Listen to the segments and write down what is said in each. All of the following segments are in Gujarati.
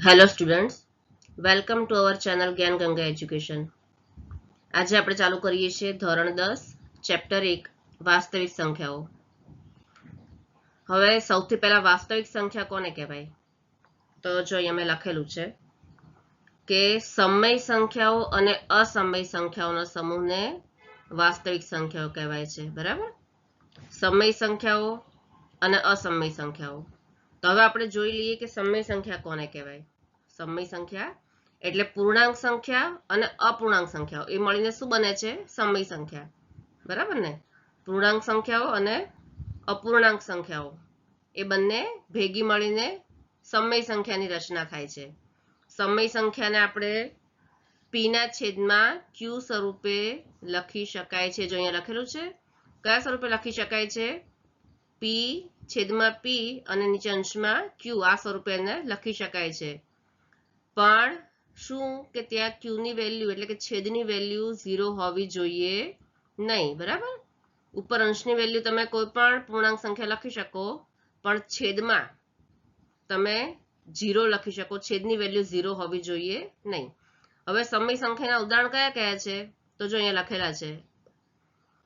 Hello students, welcome to our channel જ્ઞાન ગંગા એજ્યુકેશન. આજે આપણે ચાલુ કરીએ છીએ ધોરણ 10 ચેપ્ટર 1 વાસ્તવિક સંખ્યાઓ. હવે સૌથી પહેલા વાસ્તવિક સંખ્યા કોને કહેવાય? તો જો અહીંયા મેં લખેલું છે કે સમય સંખ્યાઓ અને અસમય સંખ્યાઓના સમૂહને વાસ્તવિક સંખ્યાઓ કહેવાય છે. બરાબર? સમય સંખ્યાઓ અને અસમય સંખ્યાઓ. તો હવે આપણે જોઈ લઈએ કે સમય સંખ્યા કોને કહેવાય. સમય સંખ્યા એટલે પૂર્ણાંક સંખ્યા અને અપૂર્ણાંક સંખ્યાઓ એ મળીને શું બને છે? સમય સંખ્યા. બરાબર ને? પૂર્ણાંક સંખ્યાઓ અને અપૂર્ણાંક સંખ્યાઓ એ બંને ભેગી મળીને સમય સંખ્યાની રચના થાય છે. સમય સંખ્યાને આપણે p ના છેદમાં q સ્વરૂપે લખી શકાય છે. જો અહીંયા લખેલું છે, કયા સ્વરૂપે લખી શકાય છે? p છેદમાં p અને નીચે અંશમાં q, આ સ્વરૂપે એને લખી શકાય છે. પણ શું કે ત્યાં q ની વેલ્યુ એટલે કે છેદની વેલ્યુ 0 હોવી જોઈએ નહીં. બરાબર? ઉપર અંશની વેલ્યુ તમે કોઈ પણ પૂર્ણાંક સંખ્યા લખી શકો, પણ છેદમાં તમે 0 લખી શકો. છેદની વેલ્યુ 0 હોવી જોઈએ નહીં. હવે સમય સંખ્યાના ઉદાહરણ કયા કયા છે? તો જો અહીંયા લખેલા છે: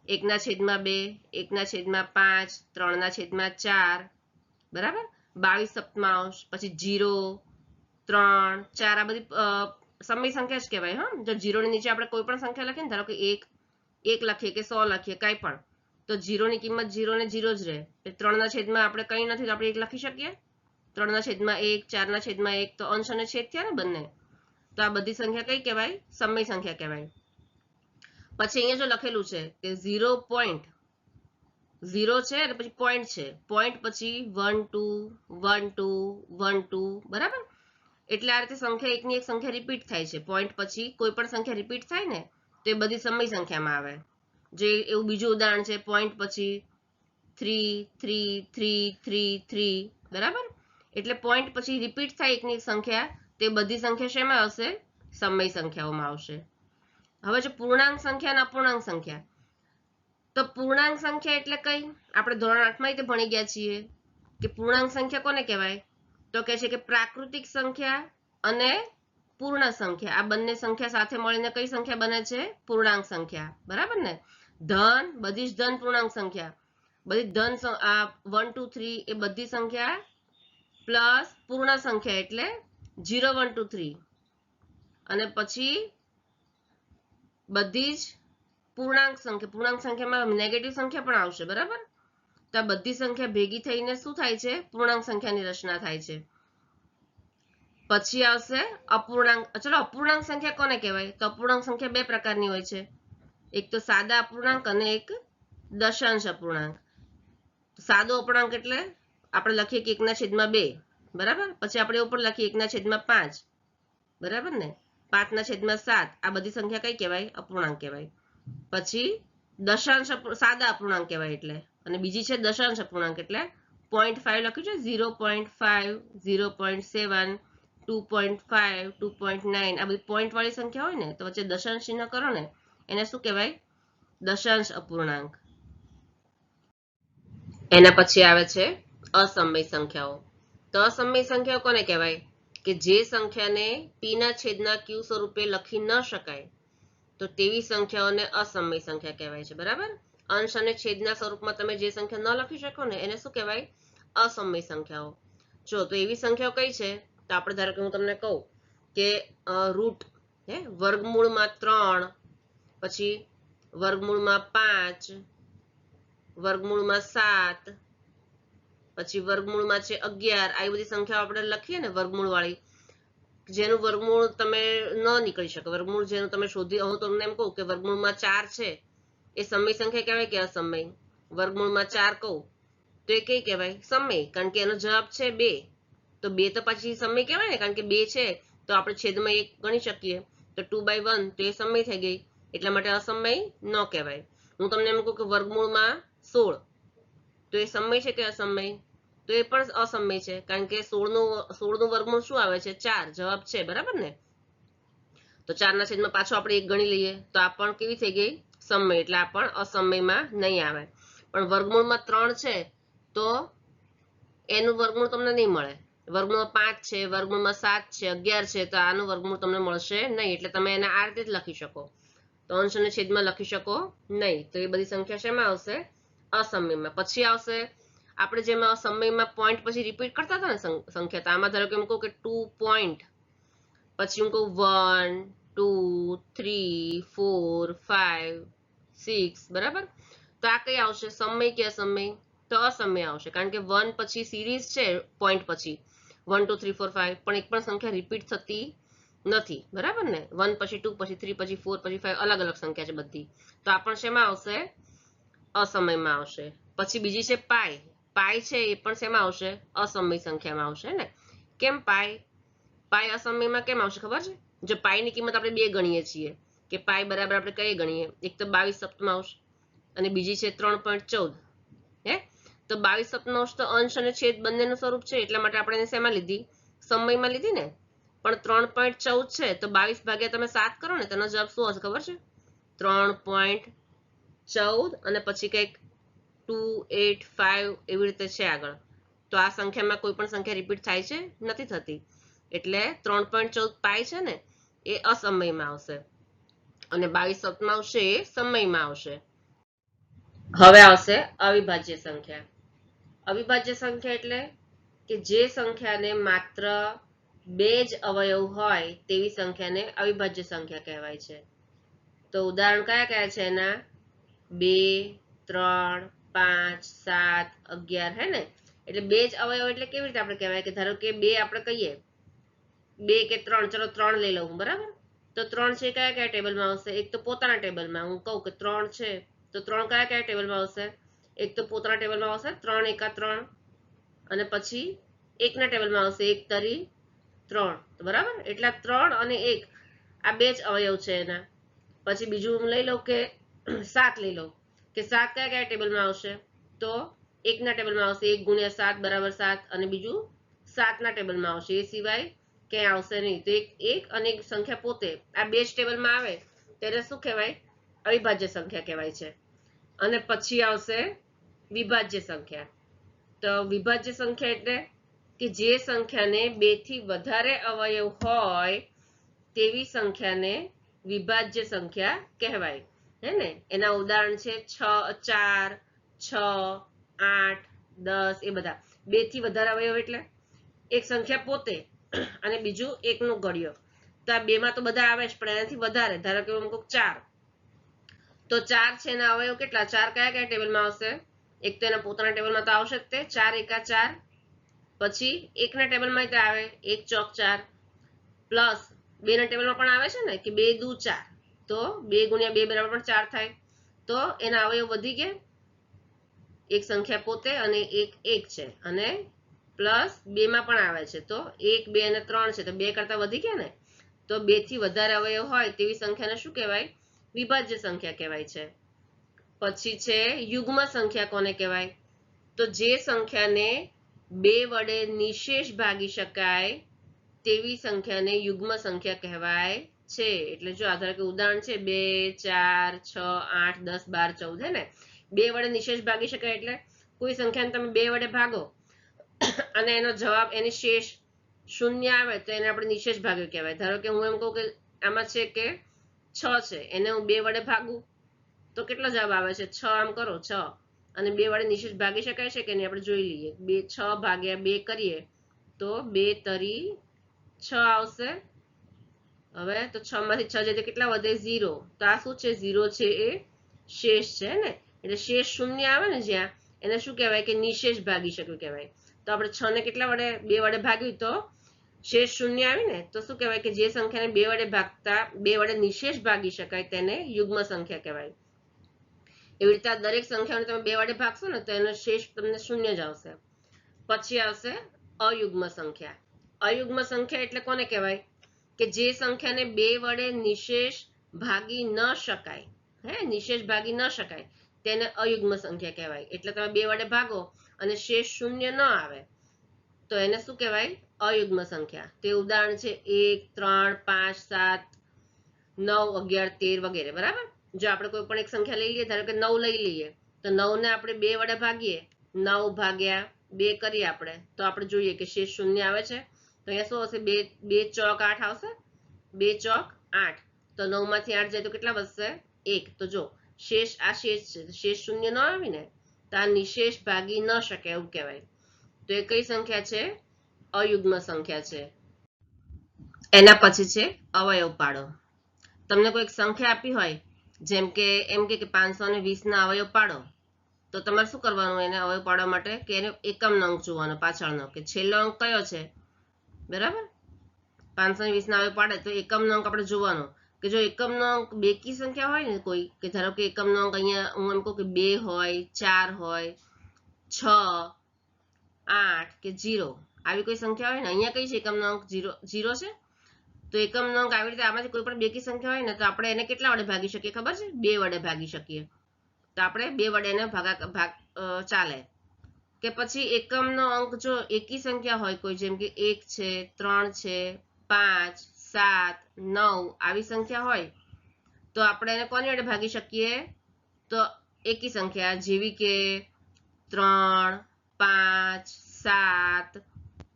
1 ના છેદમાં 2, 1 ના છેદમાં 5, 3 ના છેદમાં 4. બરાબર? 22 સપ્તમાંશ, પછી 0, 3, 4, આ બધી સમય સંખ્યા જ કહેવાય. હા, જો 0 ની નીચે આપણે કોઈ પણ સંખ્યા લખીએ ને, ધારો કે 1 લખીએ કે 100 લખીએ, કાંઈ પણ, તો 0 ની કિંમત 0 ને 0 જ રહે. 3 ના છેદમાં આપણે કંઈ નથી તો આપણે 1 લખી શકીએ. 3 ના છેદમાં 1, 4 ના છેદમાં 1, તો અંશ અને છેદ થયા ને બંને. તો આ બધી સંખ્યા કઈ કહેવાય? સમય સંખ્યા કહેવાય. પછી અહીંયા જો લખેલું છે કે 0 છે અને પછી પોઈન્ટ છે. પોઈન્ટ પછી 1 2 1 2 1 2. બરાબર? એટલે આ રીતે સંખ્યા એકની એક સંખ્યા રિપીટ થાય છે. પોઈન્ટ પછી કોઈ પણ સંખ્યા રિપીટ થાય ને તો એ બધી સમય સંખ્યામાં આવે. જે એવું બીજું ઉદાહરણ છે, પોઈન્ટ પછી 3 3 3 3 3. બરાબર? એટલે પોઈન્ટ પછી રિપીટ થાય એકની એક સંખ્યા, તે બધી સંખ્યા શેમાં આવશે? સમય સંખ્યાઓમાં આવશે. હવે જો પૂર્ણાંક સંખ્યા અને અપૂર્ણાંક સંખ્યા, તો પૂર્ણાંક સંખ્યા એટલે કઈ? આપણે ધોરણ 8 માં ભણી ગયા છીએ કે પૂર્ણાંક સંખ્યા કોને કહેવાય? તો કહે છે કે પ્રાકૃતિક સંખ્યા અને પૂર્ણ સંખ્યા, આ બંને સંખ્યા સાથે મળીને કઈ સંખ્યા બને છે? પૂર્ણાંક સંખ્યા. બરાબર ને? ધન, બધી જ ધન પૂર્ણાંક સંખ્યા, બધી ધન 1 2 3 એ બધી સંખ્યા પ્લસ પૂર્ણ સંખ્યા એટલે 0 1 2 3, અને પછી બધી જ પૂર્ણાંક સંખ્યામાં નેગેટિવ સંખ્યા પણ આવશે. બરાબર? તો આ બધી સંખ્યા ભેગી થઈને શું થાય છે? પૂર્ણાંક સંખ્યાની રચના થાય છે. પછી આવશે અપૂર્ણાંક. ચલો, અપૂર્ણાંક સંખ્યા કોને કહેવાય? તો અપૂર્ણાંક સંખ્યા બે પ્રકારની હોય છે. એક તો સાદા અપૂર્ણાંક અને એક દશાંશ અપૂર્ણાંક. સાદો અપૂર્ણાંક એટલે આપણે લખીએ કે 1 ના છેદમાં 2. બરાબર? પછી આપણે ઉપર લખીએ 1 ના છેદમાં 5. બરાબર ને? 5 ના છેદમાં 7. આ બધી સંખ્યા કઈ કહેવાય? અપૂર્ણાંક કહેવાય. પછી દશાંશ સાદા અપૂર્ણાંક કહેવાય એટલે, અને બીજી છે દશાંશ અપૂર્ણાંક એટલે 0.5 લખ્યું છે, 0.5 0.7 2.5 2.9. આ બધી પોઈન્ટ વાળી સંખ્યા હોય ને તો વચ્ચે દશાંશ ચિહ્ન કરો ને, એને શું કહેવાય? દશાંશ અપૂર્ણાંક. એના પછી આવે છે અસમય સંખ્યાઓ. તો અસમય સંખ્યાઓ કોને કહેવાય? કે જે સંખ્યાને p ના છેદના q સ્વરૂપે લખી ન શકાય, તો તેવી સંખ્યાઓને અસમય સંખ્યા કહેવાય છે. બરાબર? અંશ અને છેદના સ્વરૂપમાં તમે જે સંખ્યા ન લખી શકો ને એને શું કહેવાય? અસમય સંખ્યાઓ. જો તો એવી સંખ્યાઓ કઈ છે? તો આપણે ધારો કે હું તમને કહું કે રૂટ વર્ગમૂળમાં 3, પછી વર્ગમૂળમાં 5, વર્ગમૂળમાં 7, પછી વર્ગમૂળમાં છે 11. આ બધી સંખ્યાઓ આપણે લખીએ ને વર્ગમૂળ વાળી, જેનું વર્ગમૂળ તમે ન નીકળી શકે, વર્ગમૂળ જેનું તમે શોધી, હું તમને એમ કહું કે વર્ગમૂળમાં 4 છે, એ સમય સંખ્યા કહેવાય કે અસમય? વર્ગમૂળમાં 4 કહું તો એ કઈ કહેવાય? સમય, કારણ કે એનો જવાબ છે 2. તો 2 તો પછી સમય કહેવાય ને, કારણ કે 2 છે તો આપણે છેદમાં 1 ગણી શકીએ, તો 2/1 તો એ સમય થઈ ગઈ, એટલા માટે અસમય ન કહેવાય. હું તમને એમ કહું કે વર્ગમૂળમાં 16, તો એ સમય છે કે અસમય? તો એ પણ અસમય છે, કારણ કે 16 નું વર્ગમૂળ શું આવે છે? 4. જવાબ છે. બરાબર ને? તો 4 ના છેદમાં પાછો આપણે 1 ગણી લઈએ તો આ પણ કેવી થઈ ગઈ? સમય. એટલે આ પણ અસમયમાં નહીં આવે. પણ વર્ગમૂળમાં 3 છે તો એનું વર્ગમૂળ તમને નહીં મળે. વર્ગમૂળમાં 5 છે, વર્ગમૂળમાં 7 છે, 11 છે, તો આનું વર્ગમૂળ તમને મળશે નહીં. એટલે તમે એને આ રીતે જ લખી શકો. તો અંશ અને છેદમાં લખી શકો નહીં. તો એ બધી સંખ્યા શેમાં આવશે? અસમયમાં. પછી આવશે આપણે જેમાં સમયમાં પોઈન્ટ પછી રિપીટ કરતા હતા ને સંખ્યા, તો આમાં ધારો કે એમ કહું કે 2 પોઈન્ટ, પછી હું કહું 1 2 3 4 5 6, બરાબર. તો આ કઈ આવશે? સમય કે અસમય? તો અસમય આવશે, કારણ કે 1 પછી સિરીઝ છે પોઈન્ટ પછી 1 2 3 4 5, પણ એક પણ સંખ્યા રિપીટ થતી નથી, બરાબર ને? 1 પછી 2 પછી 3 પછી 4 પછી 5 અલગ અલગ સંખ્યા છે બધી. તો આ પણ શેમાં આવશે? અસમયમાં આવશે. પછી બીજી છે પાઈ. પાઈ છે એ પણ શેમાં આવશે? અસમય સંખ્યામાં આવશે ને. કેમ પાઈ? પાઈ અસમયમાં કેમ આવશે ખબર છે? જો પાઈની કિંમત આપણે 2 ગણીએ છીએ, કે પાઈ બરાબર આપણે કઈ ગણીએ? એક તો 22 સપ્તમ આવશે અને બીજી છે 3.14. હે, તો 22 સપ્તમાંશ તો અંશ અને છેદ બંનેનું સ્વરૂપ છે, એટલા માટે આપણે એને શેમાં લીધી? સમયમાં લીધી ને. પણ 3.14 છે તો 22 ભાગ્યા તમે 7 કરો ને, તેનો જવાબ શું હશે ખબર છે? 3.14 અને પછી કંઈક 285 એવી રીતે છે આગળ. તો આ સંખ્યામાં કોઈ પણ સંખ્યા રિપીટ થાય છે? નથી થતી. એટલે 3.14 પાઈ છે ને એ અસમયમાં આવશે અને 22 સપ્તમાંશ એ સમયમાં આવશે. હવે આવશે અવિભાજ્ય સંખ્યા. અવિભાજ્ય સંખ્યા એટલે કે જે સંખ્યાને માત્ર 2 જ અવયવ હોય તેવી સંખ્યાને અવિભાજ્ય સંખ્યા કહેવાય છે. તો ઉદાહરણ કયા કયા છે એના? 2 3 5 7 11, હે ને. એટલે 2 જ અવયવ એટલે કેવી રીતે આપણે કહેવાય? કે ધારો કે 2 આપણે કહીએ, 2 કે 3, ચલો 3 લઈ લઉં, બરાબર. તો 3 છે કયા કયા ટેબલમાં આવશે? એક તો પોતાના ટેબલમાં. હું કહું કે 3 છે તો 3 કયા કયા ટેબલમાં આવશે? એક તો પોતાના ટેબલમાં આવશે 3 એકા 3, અને પછી એકના ટેબલમાં આવશે 1 તરી 3, બરાબર. એટલે 3 અને 1 આ 2 જ અવયવ છે એના. પછી બીજું હું લઈ લઉં કે 7 લઈ લઉં, કે 7 કયા કયા ટેબલમાં આવશે? તો એકના ટેબલમાં આવશે 1 ગુણ્યા 7 બરાબર 7, અને બીજું 7ના ટેબલમાં આવશે. એ સિવાય ક્યાંય આવશે નહીં. તો એક અને એક સંખ્યા પોતે આ 2 જ ટેબલમાં આવે ત્યારે શું કહેવાય? અવિભાજ્ય સંખ્યા કહેવાય છે. અને પછી આવશે વિભાજ્ય સંખ્યા. તો વિભાજ્ય સંખ્યા એટલે કે જે સંખ્યાને 2 થી વધારે અવયવ હોય તેવી સંખ્યાને વિભાજ્ય સંખ્યા કહેવાય, હે ને. એના ઉદાહરણ છે 4 6 8 10 એ બધા. 2 થી વધારે અવયવ એટલે એક સંખ્યા પોતે અને બીજું એકનું ઘડિયો. તો આ 2 માં તો બધા આવે જ, પણ એનાથી વધારે. ધારો કે હું કહું 4, તો 4 છે એના અવયવ કેટલા? 4 કયા કયા ટેબલમાં આવશે? એક તો એના પોતાના ટેબલમાં તો આવશે જ તે 4 એકા 4, પછી એકના ટેબલમાં તો આવે 1 ચોક 4, પ્લસ 2 ના ટેબલમાં પણ આવે છે ને કે 2 દુ 4, તો 2 ગુણ્યા 2 બરાબર પણ 4 થાય. તો એના અવયવ વધી ગયા, એક સંખ્યા પોતે અને એક છે, અને પ્લસ 2 માં પણ આવે છે, તો 1 2 અને 3 છે, તો 2 કરતા વધી ગયા ને. તો 2 થી વધારે અવયવ હોય તેવી સંખ્યાને શું કહેવાય? વિભાજ્ય સંખ્યા કહેવાય છે. પછી છે યુગ્મ સંખ્યા. કોને કહેવાય? તો જે સંખ્યાને 2 વડે નિશેષ ભાગી શકાય તેવી સંખ્યાને યુગ્મ સંખ્યા કહેવાય છે. એટલે જો આધાર કે ઉદાહરણ છે 2 4 6 8 10 12 14, હે ને. 2 વડે નિશેષ ભાગી શકાય એટલે કોઈ સંખ્યાને તમે 2 વડે ભાગો અને એનો જવાબ એની શેષ શૂન્ય આવે તો એને આપણે નિશેષ ભાગ્ય કહેવાય. ધારો કે હું એમ કહું કે આમાં છે કે 6 છે, એને હું 2 વડે ભાગું તો કેટલો જવાબ આવે છે? 6. આમ કરો 6, અને 2 વડે નિશેષ ભાગી શકાય છે કે નહીં આપણે જોઈ લઈએ. 6 ભાગ્યા 2 કરીએ તો 2 તરી 6 આવશે. હવે તો 6 માંથી 6 જાય તો કેટલા વધે? 0. તો આ શું છે? 0 છે એ શેષ છે ને. એટલે શેષ શૂન્ય આવે ને જ્યાં, એને શું કહેવાય? કે નિશેષ ભાગી શક્યું કહેવાય. તો આપણે 6 ને કેટલા વડે? 2 વડે ભાગ્યું તો શેષ શૂન્ય આવી ને. તો શું કહેવાય? કે જે સંખ્યાને 2 વડે ભાગતા 2 વડે નિશેષ ભાગી શકાય તેને યુગ્મ સંખ્યા કહેવાય. એવી રીતે આ દરેક સંખ્યાને તમે 2 વડે ભાગશો ને તો એનો શેષ તમને શૂન્ય જ આવશે. પછી આવશે અયુગ્મ સંખ્યા. અયુગ્મ સંખ્યા એટલે કોને કહેવાય? કે જે સંખ્યાને 2 વડે નિશેષ ભાગી ન શકાય, હે, નિશેષ ભાગી ન શકાય તેને અયુગ્મ સંખ્યા કહેવાય. એટલે તમે 2 વડે ભાગો અને શેષ શૂન્ય ન આવે તો એને શું કહેવાય? અયુગ્મ સંખ્યા. તે ઉદાહરણ છે 1 3 5 7 9 11 13 વગેરે, બરાબર. જો આપણે કોઈ પણ એક સંખ્યા લઈ લઈએ, ધારો કે 9 લઈ લઈએ, તો 9 ને આપણે 2 વડે ભાગીએ, 9 ભાગ્યા 2 કરીએ આપણે તો આપણે જોઈએ કે શેષ 0 આવે છે. તો અહીંયા શું હશે? 2 ચોક 8 આવશે. 2 ચોક 8. તો 9 માંથી 8 જાય તો કેટલા વધશે? 1. તો જો શેષ આ શેષ છે, શેષ 0 ન આવી ને તો આ નિશેષ ભાગી ન શકે એવું કહેવાય. તો એ કઈ સંખ્યા છે? અયુગ્મ સંખ્યા છે. એના પછી છે અવયવ પાડો. તમને કોઈ સંખ્યા આપી હોય, જેમ કે એમ કે 520 ના અવયવ પાડો, તો તમારે શું કરવાનું? એને અવયવ પાડવા માટે કે એને એકમનો અંક જોવાનો, પાછળનો કે છેલ્લો અંક કયો છે, બરાબર? 520 ના અવયવ પાડે તો એકમનો અંક આપણે જોવાનો, કે જો એકમનો અંક બેકી સંખ્યા હોય ને કોઈ, કે ધારો કે એકમનો અંક અહીંયા હું એમ કહું કે 2 હોય, 4 હોય, 6, 8 કે 0, આવી કોઈ સંખ્યા હોય ને, અહીંયા કઈ છે એકમનો અંક? 0 છે. તો એકમનો અંક આવી રીતે આમાંથી કોઈ પણ બેકી સંખ્યા હોય ને તો આપણે એને કેટલા વડે ભાગી શકીએ ખબર છે? 2 વડે ભાગી શકીએ. તો આપણે 2 વડે એને ચાલે. કે પછી એકમનો અંક જો એકી સંખ્યા હોય કોઈ, જેમ કે 1 છે, 3 છે, 5, 7, 9 આવી સંખ્યા હોય તો આપણે એને કોની વડે ભાગી શકીએ? તો એકી સંખ્યા જેવી કે 3, 5, 7,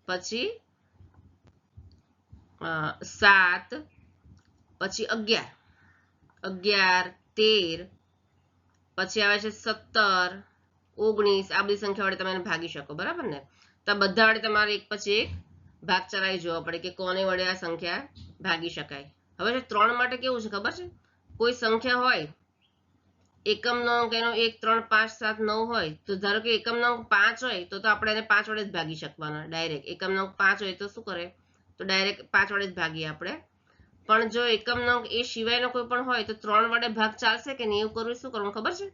પછી 7, પછી 11, 13, પછી આવે છે 17, 19, આ બધી સંખ્યા વડે તમે ભાગી શકો, બરાબર ને? તો બધા વડે તમારે એક પછી એક ભાગ ચલાવી જોવો પડે કે કોને વડે આ સંખ્યા ભાગી શકાય. હવે 3 માટે કેવું છે ખબર છે? કોઈ સંખ્યા હોય, એકમનો અંક એનો 1, 3, 5, 7, 9 હોય, તો ધારો કે એકમનો અંક 5 હોય તો આપણે એને 5 વડે જ ભાગી શકવાનો ડાયરેક્ટ. એકમનો અંક 5 હોય તો શું કરે? તો ડાયરેક્ટ 5 વડે જ ભાગીએ આપણે. પણ જો એકમનો અંક એ સિવાયનો કોઈ પણ હોય તો 3 વડે ભાગ ચાલશે કે નહીં? એવું કરવું શું કરવું ખબર છે?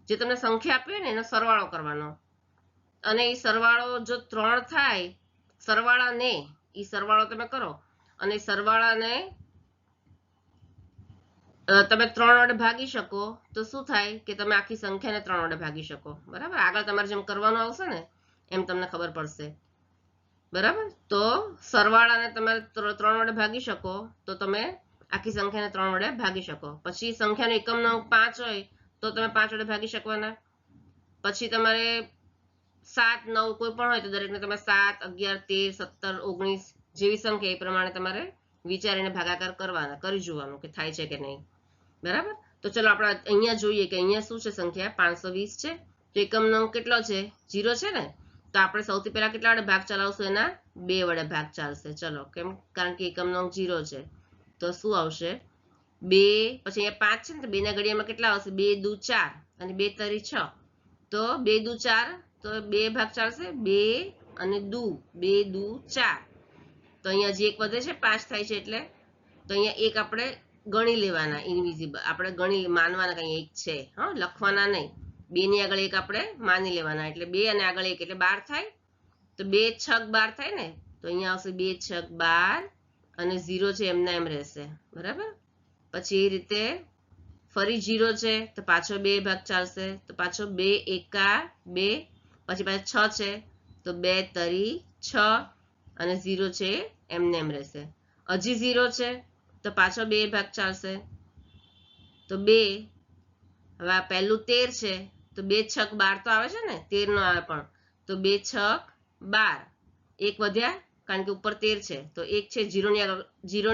જે તમને સંખ્યા આપી ને એનો સરવાળો કરવાનો, અને એ સરવાળો જો 3 થાય, સરવાળાને એ સરવાળો તમે કરો અને સરવાળાને તમે 3 વડે ભાગી શકો તો શું થાય કે તમે આખી સંખ્યાને 3 વડે ભાગી શકો, બરાબર? આગળ તમારે જેમ કરવાનું આવશે ને એમ તમને ખબર પડશે, બરાબર? તો સરવાળાને તમે 3 વડે ભાગી શકો તો તમે આખી સંખ્યાને 3 વડે ભાગી શકો. પછી સંખ્યાનો એકમનો અંક 5 હોય તો તમે 5 વડે ભાગી શકવાના. પછી તમારે 7, 9 કોઈ પણ હોય તો દરેકને તમે 7, 11, 13, 17, 19 જેવી સંખ્યા એ પ્રમાણે તમારે વિચારીને ભાગાકાર કરવાના, કરી જોવાનું કે થાય છે કે નહીં, બરાબર? તો ચલો આપણે અહીંયા જોઈએ કે અહીંયા શું છે સંખ્યા? 520 છે. તો એકમનો અંક કેટલો છે? 0 છે ને? તો આપણે સૌથી પહેલા કેટલા વડે ભાગ ચલાવશું? એના 2 વડે ભાગ ચાલશે. ચલો, કેમ? કારણ કે એકમનો અંક 0 છે. તો શું આવશે? 2, પછી અહીંયા 5 છે ને, તો 2 ના ઘડિયામાં કેટલા આવશે? 2 દુ 4 અને 2 તરી 6. તો 2 દુ 4, તો 2 ભાગ ચાલશે. 2 અને 2 દુ 4. તો અહીંયા જે એક વધે છે 5 થાય છે એટલે, તો અહીંયા એક આપણે ગણી લેવાના, ઇનવિઝિબલ આપણે ગણી માનવાના, કઈ એક છે, હા, લખવાના નહીં. 2 ની આગળ એક આપણે માની લેવાના, એટલે 2 અને આગળ 1 એટલે 12 થાય. તો 2 છગ 12 થાય ને? તો અહીંયા આવશે 2 છગ 12 અને 0 છે એમના એમ રહેશે, બરાબર? પછી એ રીતે ફરી 0 છે તો પાછો 2 ભાગ ચાલશે. તો પાછો 2 એકા 2, પછી પાછો 6 છે તો 2 તરી 6 અને 0 છે એમને એમ રહેશે. હજી 0 છે તો પાછો 2 ભાગ ચાલશે. તો 2, હવે આ પહેલું 13 છે તો 2 છક 12 તો આવે છે ને, 13 નો આવે પણ, તો 2 છક 12, એક વધ્યા કારણ કે ઉપર 13 છે તો એક છે, 0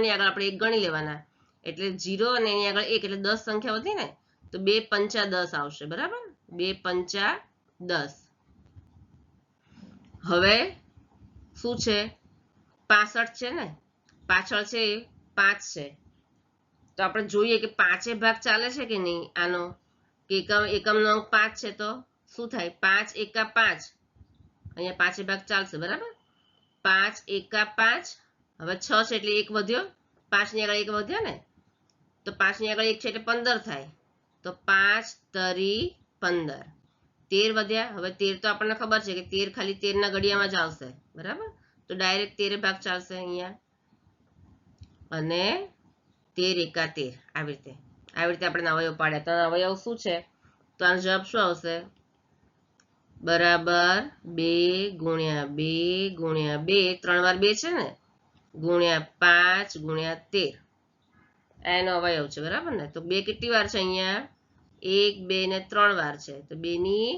ની આગળ આપણે એક ગણી લેવાના, એટલે 0 અને એની આગળ 1 એટલે 10 સંખ્યા વધી ને, તો 2 પંચા 10 આવશે, બરાબર? 2 પંચા 10. હવે શું છે? 65 છે ને, પાછળ છે 5 છે, તો આપણે જોઈએ કે 5 ભાગ ચાલે છે કે નહીં આનો, કે એકમનો અંક 5 છે તો શું થાય? 5 એકા 5, અહીંયા 5 ભાગ ચાલશે, બરાબર? 5 એકા 5, હવે 6 છે એટલે 1 વધ્યો, 5 ની આગળ 1 વધ્યો ને, તો 5 ની આગળ 1 છે એટલે 15 થાય. તો 5 તરી 15, 13 વધ્યા. હવે 13 તો આપણને ખબર છે કે 13 ખાલી 13 ના ઘડિયામાં જ આવશે, બરાબર? તો ડાયરેક્ટ 13 ભાગ ચાલશે અહીંયા, અને 13 એકા 13, આવી રીતે આપણે અવયવ પાડ્યા. તો અવયવ શું છે? તો આનો જવાબ શું આવશે? બરાબર 2 ગુણ્યા 2 ગુણ્યા 2, 3 વાર 2 છે ને, ગુણ્યા 5 ગુણ્યા 13, એનો અવયવ છે, બરાબર ને? તો 2 કેટલી વાર છે અહીંયા? 1, 2 ને 3 વાર છે, તો 2 ની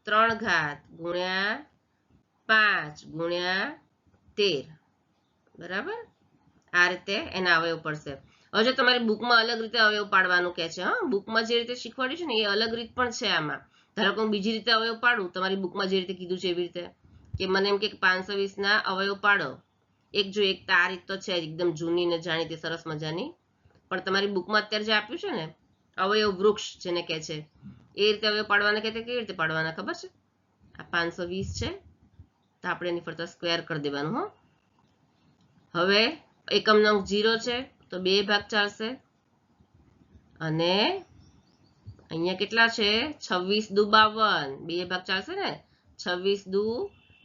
3 ઘાત ગુણ્યા 5 ગુણ્યા 13 બરાબર આ રીતે એના અવયવ પડશે હવે જો તમારી બુકમાં અલગ રીતે અવયવ પાડવાનું કહે છે હા બુકમાં જે રીતે શીખવાડ્યું છે ને એ અલગ રીત પણ છે આમાં ધારો કે હું બીજી રીતે અવયવ પાડું તમારી બુકમાં જે રીતે કીધું છે એવી રીતે કે મને એમ કે 520 ના અવયવ પાડો એક આ રીત તો છે એકદમ જૂની ને જાણીતી સરસ મજાની પણ તમારી બુકમાં અત્યારે જે આપ્યું છે ને અવયવ વૃક્ષ જેને કહે છે એ રીતે અવયવ પાડવાના કહેते કેવી રીતે પાડવાના ખબર છે આ 520 છે તો આપણે એની ફરતા સ્ક્વેર કરી દેવાનું હો હવે એકમ નંગ 0 છે તો 2 ભાગ ચાલશે અને અહીંયા કેટલા છે 26 દુ 52 2 ભાગ ચાલશે ને 26 દુ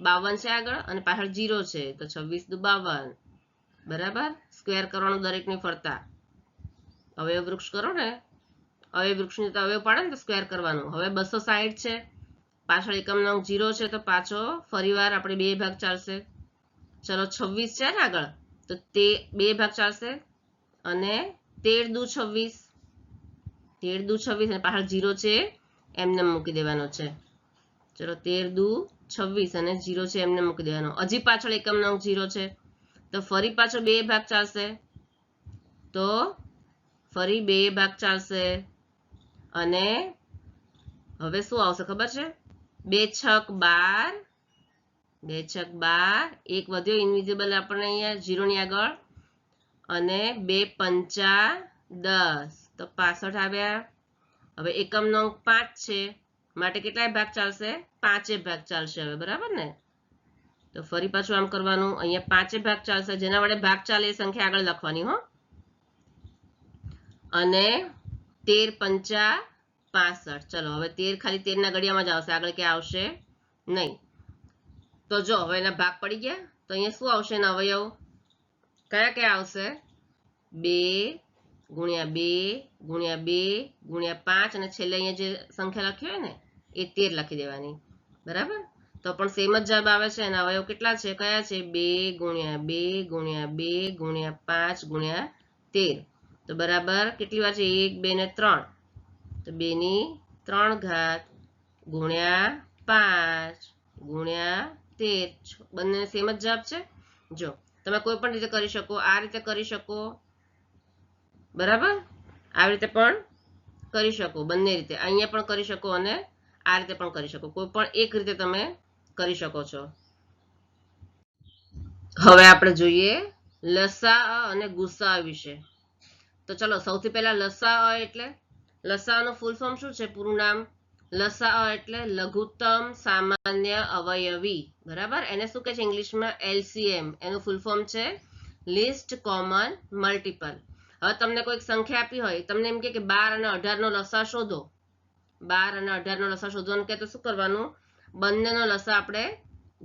52 છે આગળ અને પાછળ 0 છે તો 26 દુ 52 બરાબર સ્ક્વેર કરવાનું દરેકની ફરતા અવયવ વૃક્ષ કરો ને અવયવ વૃક્ષની તો અવયવ પાડે ને તો સ્ક્વેર કરવાનું હવે 260 છે પાછળ એકમ નંગ 0 છે તો પાછો ફરીવાર આપણે 2 ભાગ ચાલશે ચલો 26 છે ને આગળ તો તે 2 ભાગ ચાલશે અને 13 દુ 26 13 દુ 26 અને પાછળ 0 છે એમને મૂકી દેવાનો છે ચલો 13 દુ 26 અને 0 છે એમને મૂકી દેવાનો હજી પાછળ એકમ નંગ 0 છે તો ફરી પાછો 2 ભાગ ચાલશે તો ફરી 2 ભાગ ચાલશે અને હવે શું આવશે ખબર છે 2 છક 12 2 છક 12 એક વધ્યો ઇનવિઝિબલ આપણે અહીંયા 0 ની આગળ અને 2 પંચા 10 તો 65 આવ્યા હવે એકમ નંગ 5 છે માટે કેટલાય ભાગ ચાલશે 5 ભાગ ચાલશે હવે બરાબર ને તો ફરી પાછું આમ કરવાનું અહીંયા 5 ભાગ ચાલશે જેના વડે ભાગ ચાલે એ સંખ્યા આગળ લખવાની હો અને 13 પંચા 65 ચલો હવે 13 ખાલી 13 ના ઘડિયામાં જ આવશે આગળ ક્યાં આવશે નહીં તો જો હવે એના ભાગ પડી ગયા તો અહીંયા શું આવશે એના અવયવ કયા આવશે 2 ગુણ્યા 2 ગુણ્યા 2 ગુણ્યા 5 અને છેલ્લે અહીંયા જે સંખ્યા લખી હોય ને એ 13 લખી દેવાની બરાબર તો પણ સેમ જ જવાબ આવે છે એના અવયવ કેટલા છે કયા છે 2 ગુણ્યા 2 ગુણ્યા 2 ગુણ્યા 5 ગુણ્યા 13 તો બરાબર કેટલી વાર છે 1 2 ને 3 તો 2 ની 3 ઘાત ગુણ્યા 5 ગુણ્યા 13 બંને સેમ જ જવાબ છે જો તમે કોઈ પણ રીતે કરી શકો આ રીતે કરી શકો બરાબર આવી રીતે પણ કરી શકો બંને રીતે અહીંયા પણ કરી શકો અને આ રીતે પણ કરી શકો કોઈ પણ એક રીતે તમે કરી શકો છો હવે આપણે જોઈએ લસા અને ગુસા વિશે તો ચલો સૌથી પહેલા લસા એટલે લસાનું ફૂલ ફોર્મ શું છે પૂરું નામ લસા એટલે લઘુત્તમ સામાન્ય અવયવી બરાબર એને શું કહે છે ઇંગ્લિશમાં LCM એનું ફૂલ ફોર્મ છે લીસ્ટ કોમન મલ્ટીપલ હવે તમને કોઈક સંખ્યા આપી હોય તમને એમ કે 12 અને 18 નો લસા શોધો 12 અને 18 નો લસા શોધવાનું કે તો શું કરવાનું બંનેનો લસા આપણે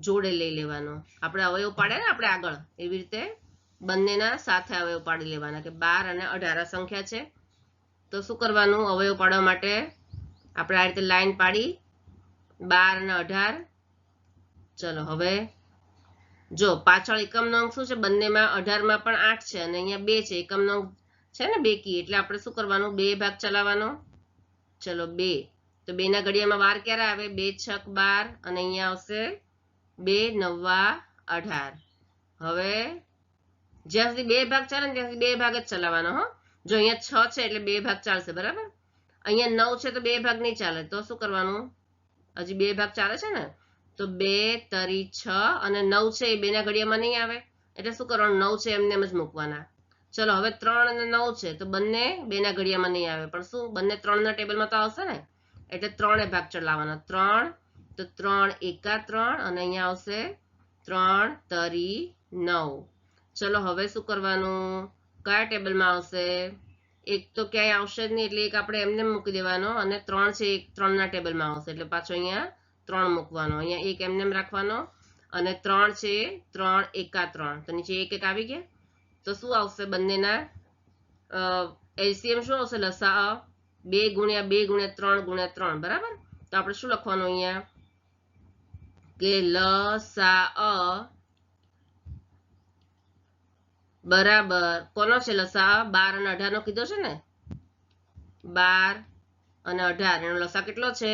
જોડે લઈ લેવાનો આપણે અવયવ પાડે ને આપણે આગળ એવી રીતે બંનેના સાથે અવયવ પાડી લેવાના કે 12 અને 18 સંખ્યા છે તો શું કરવાનું અવયવ પાડવા માટે આપણે આ રીતે લાઈન પાડી 12 અને 18 ચલો હવે જો પાછળ એકમ નંગ શું છે બંનેમાં 18 માં પણ 8 છે અને અહીંયા 2 છે એકમ નંગ છે ને બેકી એટલે આપણે શું કરવાનું 2 ભાગ ચલાવવાનો ચલો 2 તો 2 ના ઘડિયામાં વાર ક્યારે આવે 2 છક 12 અને અહીંયા આવશે 2 નવા 18 હવે જ્યાં સુધી 2 ભાગ ચાલે ને ત્યાં સુધી 2 ભાગ જ ચલાવવાનો હો જો અહીંયા 6 છે એટલે 2 ભાગ ચાલશે બરાબર અહીંયા 9 છે તો 2 ભાગ નહીં ચાલે તો શું કરવાનું હજી 2 ભાગ ચાલે છે ને તો 2 તરી 6 અને 9 છે એ 2 ના ઘડિયામાં નહીં આવે એટલે શું કરવાનું 9 છે એમને એમ જ મૂકવાના ચલો હવે 3 અને 9 છે તો બંને 2 ના ઘડિયામાં નહીં આવે પણ શું બંને 3 ના ટેબલમાં તો આવશે ને એટલે 3 ભાગ ચલાવવાના 3 તો 3 એકા 3 અને અહીંયા આવશે 3 તરી 9 ચલો હવે શું કરવાનું કયા ટેબલમાં આવશે એક તો ક્યાંય આવશે જ નહીં એટલે એક આપણે એમને મૂકી દેવાનો અને 3 છે એક 3 ના ટેબલમાં આવશે એટલે પાછો અહીંયા 3 મૂકવાનો અહીંયા એક એમને રાખવાનો અને 3 છે 3 એકા 3 તો નીચે એક આવી ગયા તો શું આવશે બંનેના LCM શું આવશે લસા 2 ગુણ્યા 2 ગુણ્યા 3 ગુણ્યા 3 બરાબર તો આપણે શું લખવાનું અહીંયા કે લસા બરાબર કોનો છે લસા 12 અને 18 નો કીધો છે ને 12 અને 18 એનો લસા કેટલો છે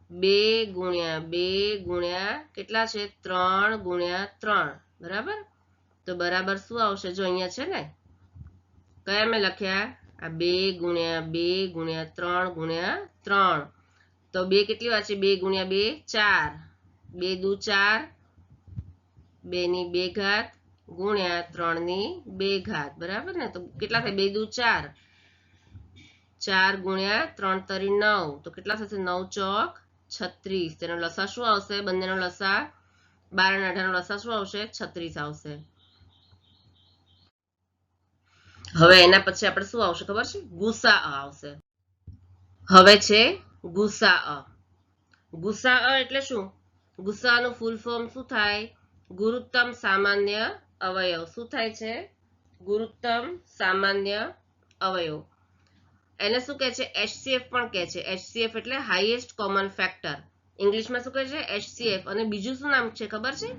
2 ગુણ્યા 2 ગુણ્યા કેટલા છે 3 ગુણ્યા 3 બરાબર તો બરાબર શું આવશે જો અહીંયા છે ને કયા મેં લખ્યા આ 2 ગુણ્યા 2 ગુણ્યા 3 ગુણ્યા 3 તો 2 કેટલી વાર છે 2 ગુણ્યા 2 4 2 દુ 4 2 ની 2 ઘાત ગુણ્યા 3 ની 2 ઘાત બરાબર ને તો કેટલા થાય 2 દુ 4 4 ગુણ્યા 3 તરી 9 તો કેટલા થશે 9 ચોક 36 તેનો લસા શું આવશે બંનેનો લસા 12 અને 18 નો લસા શું આવશે 36 આવશે હવે એના પછી આપણે શું આવશે ખબર છે ગુસા આવશે હવે છે ગુસા ગુસા એટલે શું ગુસાનું ફૂલ ફોર્મ શું થાય ગુરુત્તમ સામાન્ય અવયવ શું થાય છે ગુરુત્તમ સામાન્ય અવયવ એને શું કહે છે HCF પણ કહે છે HCF એટલે હાઈએસ્ટ કોમન ફેક્ટર ઇંગ્લિશમાં શું કહે છે HCF અને બીજું શું નામ છે ખબર છે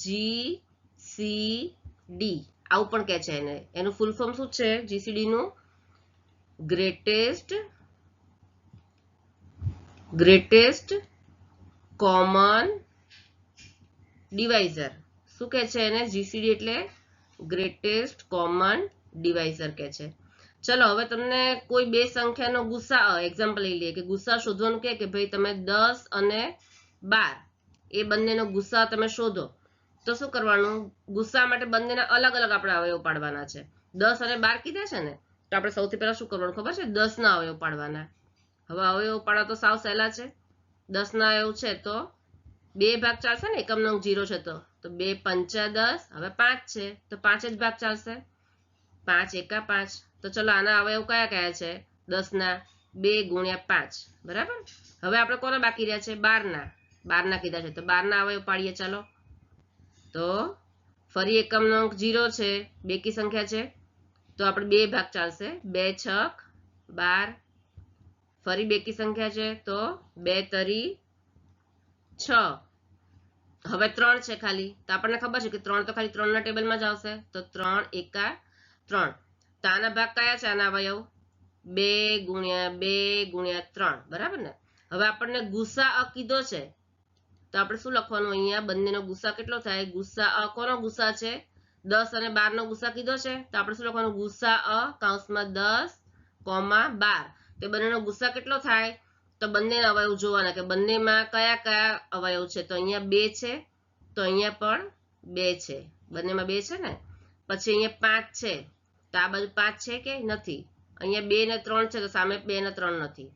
GCD આવું પણ કહે છે એને એનું ફૂલ ફોર્મ શું છે GCD નું ગ્રેટેસ્ટ કોમન ડિવાઇઝર શું કહે છે એને GCD એટલે ગ્રેટેસ્ટ કોમન ડિવાઇઝર કહે છે ચલો હવે તમને કોઈ બે સંખ્યાનો ગુસા એક્ઝામ્પલ લઈ લઈએ કે ગુસા શોધવાનું કે ભાઈ તમે 10 અને 12 એ બંનેનો ગુસા તમે શોધો તો શું કરવાનું ગુસા માટે બંનેના અલગ અલગ આપણે અવયવ પાડવાના છે 10 અને 12 કીધા છે ને તો આપણે સૌથી પહેલા શું કરવાનું ખબર છે 10 ના અવયવ પાડવાના હવે અવયવ પાડવા તો સાવ સહેલા છે 10 ના અવયવ છે તો 2 ભાગ ચાલશે ને એકમ નંગ 0 છે તો 2 પંચા 10 હવે 5 છે તો 5 જ ભાગ ચાલશે 5 એકા 5 તો ચલો આના અવયવ કયા કયા છે 10 ના 2 ગુણ્યા 5 બરાબર હવે આપણે કોને બાકી રહ્યા છે 12 ના કીધા છે તો 12 ના અવયવ પાડીએ ચાલો તો ફરી એકમ નંગ 0 છે બેકી સંખ્યા છે તો આપણે 2 ભાગ ચાલશે 2 છક 12 ફરી બેકી સંખ્યા છે તો 2 તરી 6 હવે 3 છે ખાલી તો આપણને ખબર છે કે 3 તો ખાલી 3 ના ટેબલમાં જ આવશે તો 3 એકા 3 તો આના ભાગ કયા છે આના અવયવ 2 ગુણ્યા 2 ગુણ્યા 3 બરાબર ને હવે આપણને ગુસા કીધો છે તો આપણે શું લખવાનું અહીંયા બંનેનો ગુસા કેટલો થાય ગુસા કોનો ગુસા છે 10 અને 12 નો ગુસા કીધો છે તો આપણે શું લખવાનું ગુસા કૌંસમાં 10, 12 તો બંનેનો ગુસા કેટલો થાય તો બંનેના અવયવ જોવાના કે બંનેમાં કયા કયા અવયવ છે તો અહીંયા 2 છે તો અહીંયા પણ 2 છે બંનેમાં 2 છે ને પછી અહીંયા 5 છે તો આ બાજુ 5 છે કે નથી અહીંયા 2 ને 3 છે તો સામે 2 ને 3 નથી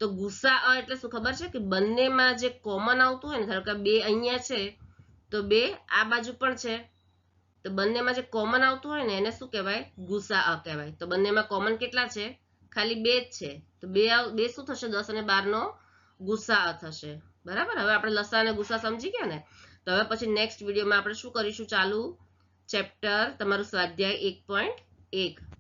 તો ગુસા એટલે શું ખબર છે કે બંનેમાં જે કોમન આવતું હોય ને ધારો કે 2 અહીંયા છે તો 2 આ બાજુ પણ છે તો બંનેમાં જે કોમન આવતું હોય ને એને શું કહેવાય ગુસા કહેવાય તો બંનેમાં કોમન કેટલા છે ખાલી 2 જ છે તો 2 શું થશે 10 અને 12 નો ગુસા થશે બરાબર હવે આપણે લસા અને ગુસા સમજી ગયા ને તો હવે પછી નેક્સ્ટ વિડીયોમાં આપણે શું કરીશું ચાલુ ચેપ્ટર તમારું સ્વાધ્યાય 1.1